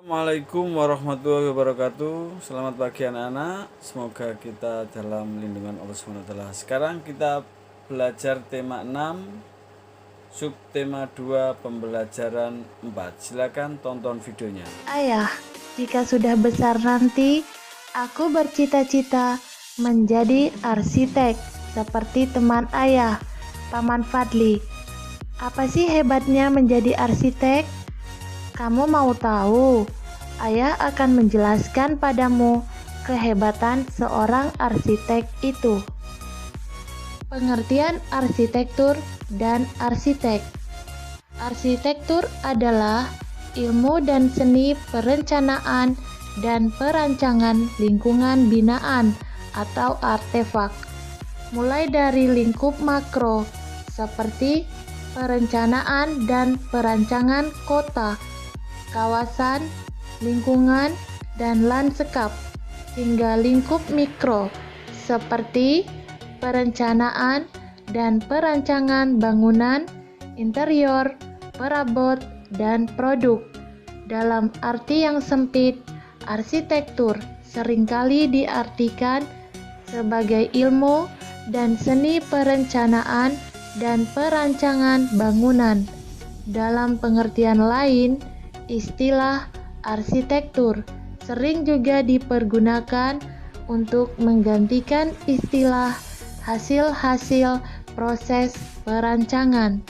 Assalamualaikum warahmatullahi wabarakatuh. Selamat pagi anak-anak. Semoga kita dalam lindungan Allah SWT. Sekarang kita belajar tema 6, subtema 2, pembelajaran 4. Silakan tonton videonya. Ayah, jika sudah besar nanti, aku bercita-cita menjadi arsitek seperti teman ayah, Paman Fadli. Apa sih hebatnya menjadi arsitek? Kamu mau tahu? Ayah akan menjelaskan padamu kehebatan seorang arsitek itu. Pengertian arsitektur dan arsitek. Arsitektur adalah ilmu dan seni perencanaan dan perancangan lingkungan binaan atau artefak, mulai dari lingkup makro seperti perencanaan dan perancangan kota, kawasan, lingkungan, dan lanskap, hingga lingkup mikro seperti perencanaan dan perancangan bangunan, interior, perabot, dan produk. Dalam arti yang sempit, arsitektur seringkali diartikan sebagai ilmu dan seni perencanaan dan perancangan bangunan. Dalam pengertian lain, istilah arsitektur sering juga dipergunakan untuk menggantikan istilah hasil-hasil proses perancangan.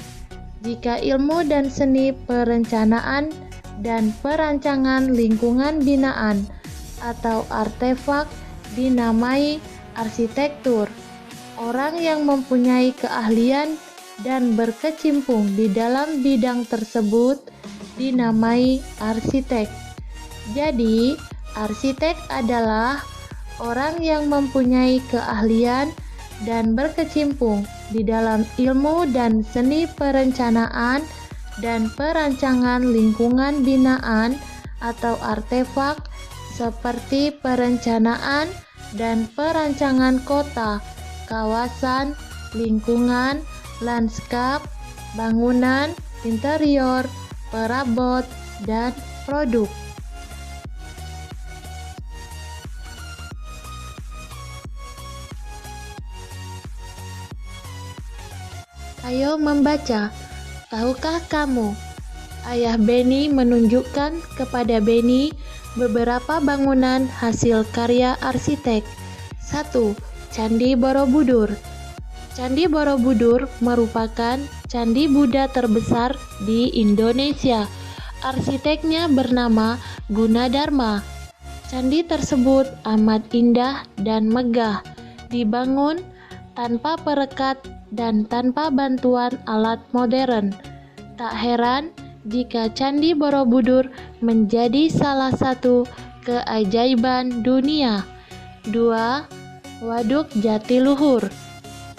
Jika ilmu dan seni perencanaan dan perancangan lingkungan binaan atau artefak dinamai arsitektur, orang yang mempunyai keahlian dan berkecimpung di dalam bidang tersebut dinamai arsitek. Jadi, arsitek adalah orang yang mempunyai keahlian dan berkecimpung di dalam ilmu dan seni perencanaan dan perancangan lingkungan binaan atau artefak seperti perencanaan dan perancangan kota, kawasan, lingkungan, lanskap, bangunan, interior, perabot, dan produk. Ayo membaca. Tahukah kamu? Ayah Beni menunjukkan kepada Beni beberapa bangunan hasil karya arsitek. 1. Candi Borobudur. Candi Borobudur merupakan candi Buddha terbesar di Indonesia. Arsiteknya bernama Gunadarma. Candi tersebut amat indah dan megah, dibangun tanpa perekat dan tanpa bantuan alat modern. Tak heran jika Candi Borobudur menjadi salah satu keajaiban dunia. 2. Waduk Jatiluhur.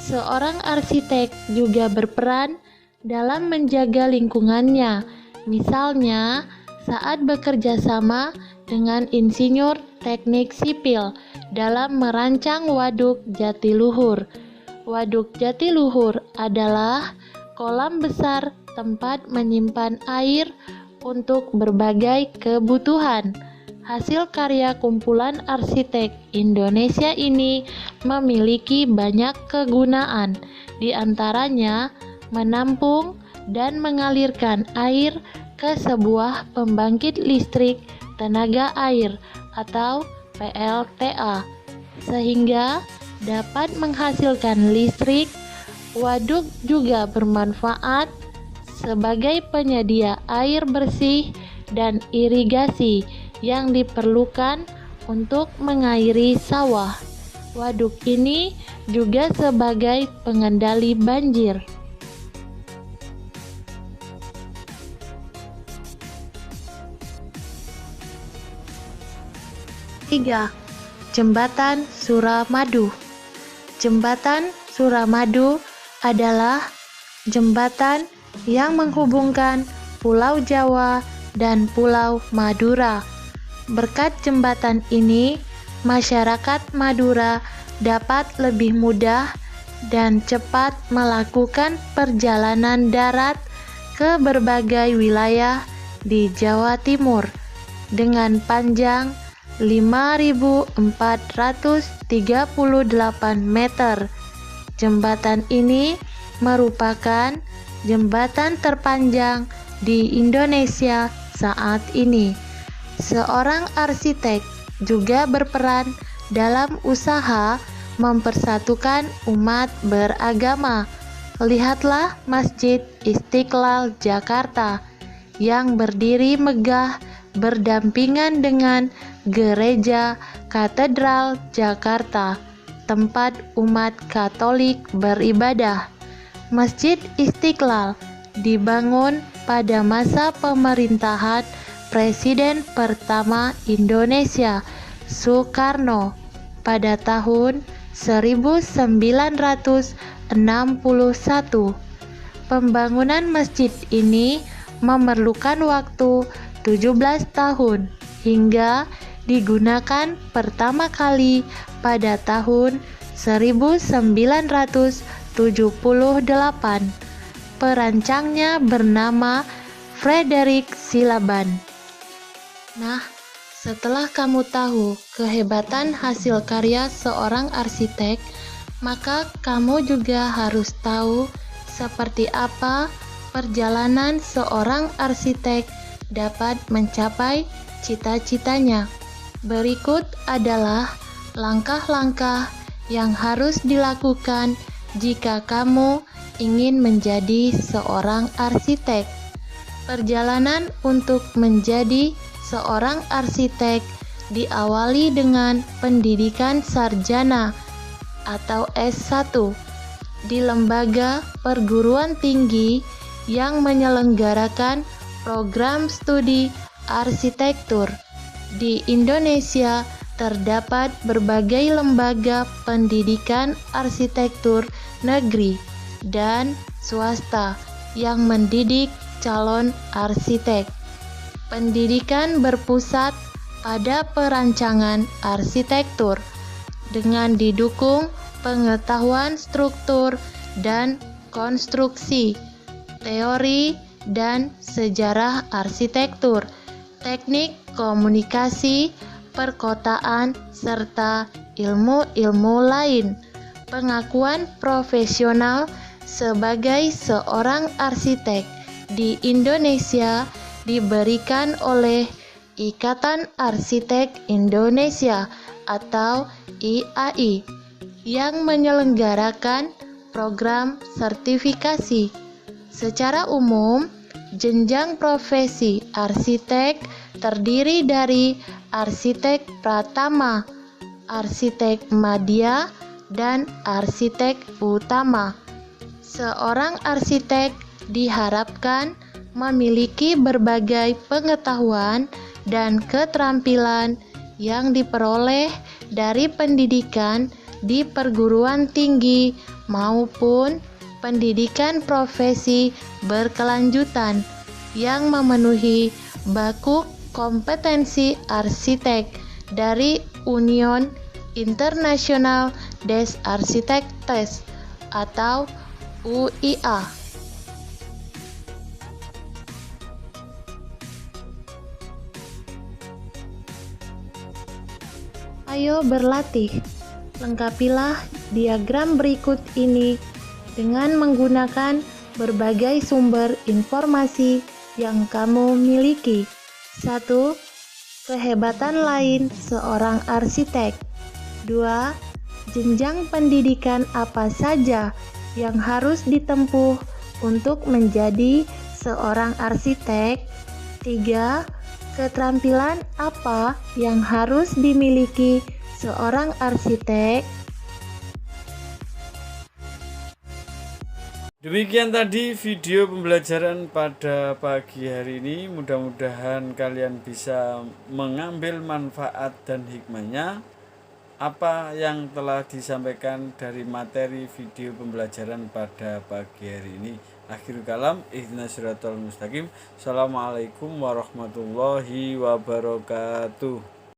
Seorang arsitek juga berperan dalam menjaga lingkungannya, misalnya saat bekerja sama dengan insinyur teknik sipil dalam merancang Waduk Jatiluhur. Waduk Jatiluhur adalah kolam besar tempat menyimpan air untuk berbagai kebutuhan. Hasil karya kumpulan arsitek Indonesia ini memiliki banyak kegunaan, di antaranya menampung dan mengalirkan air ke sebuah pembangkit listrik tenaga air atau PLTA, sehingga dapat menghasilkan listrik. Waduk juga bermanfaat sebagai penyedia air bersih dan irigasi yang diperlukan untuk mengairi sawah. Waduk ini juga sebagai pengendali banjir. 3. Jembatan Suramadu. Jembatan Suramadu adalah jembatan yang menghubungkan Pulau Jawa dan Pulau Madura. Berkat jembatan ini, masyarakat Madura dapat lebih mudah dan cepat melakukan perjalanan darat ke berbagai wilayah di Jawa Timur. dengan panjang 5.438 meter. Jembatan ini merupakan jembatan terpanjang di Indonesia saat ini. Seorang arsitek juga berperan dalam usaha mempersatukan umat beragama. Lihatlah Masjid Istiqlal Jakarta yang berdiri megah berdampingan dengan Gereja Katedral Jakarta, tempat umat Katolik beribadah. Masjid Istiqlal dibangun pada masa pemerintahan Presiden pertama Indonesia, Soekarno, pada tahun 1961. Pembangunan masjid ini memerlukan waktu 17 tahun hingga digunakan pertama kali pada tahun 1978. Perancangnya bernama Frederick Silaban. Nah, setelah kamu tahu kehebatan hasil karya seorang arsitek, maka kamu juga harus tahu seperti apa perjalanan seorang arsitek dapat mencapai cita-citanya. Berikut adalah langkah-langkah yang harus dilakukan jika kamu ingin menjadi seorang arsitek. Perjalanan untuk menjadi seorang arsitek diawali dengan pendidikan sarjana atau S1 di lembaga perguruan tinggi yang menyelenggarakan program studi arsitektur. Di Indonesia terdapat berbagai lembaga pendidikan arsitektur negeri dan swasta yang mendidik calon arsitek. Pendidikan berpusat pada perancangan arsitektur dengan didukung pengetahuan struktur dan konstruksi, teori dan sejarah arsitektur, teknik komunikasi, perkotaan, serta ilmu-ilmu lain. Pengakuan profesional sebagai seorang arsitek di Indonesia diberikan oleh Ikatan Arsitek Indonesia atau IAI yang menyelenggarakan program sertifikasi. Secara umum, jenjang profesi arsitek terdiri dari arsitek pratama, arsitek madya, dan arsitek utama. Seorang arsitek diharapkan memiliki berbagai pengetahuan dan keterampilan yang diperoleh dari pendidikan di perguruan tinggi maupun pendidikan profesi berkelanjutan yang memenuhi baku kompetensi arsitek dari Union International des Architectes atau UIA. Ayo berlatih. Lengkapilah diagram berikut ini dengan menggunakan berbagai sumber informasi yang kamu miliki. 1. Kehebatan lain seorang arsitek. 2. Jenjang pendidikan apa saja yang harus ditempuh untuk menjadi seorang arsitek. 3. Keterampilan apa yang harus dimiliki seorang arsitek? Demikian tadi video pembelajaran pada pagi hari ini. Mudah-mudahan kalian bisa mengambil manfaat dan hikmahnya apa yang telah disampaikan dari materi video pembelajaran pada pagi hari ini. Akhirul kalam, ihdinas siratal mustaqim. Assalamualaikum warahmatullahi wabarakatuh.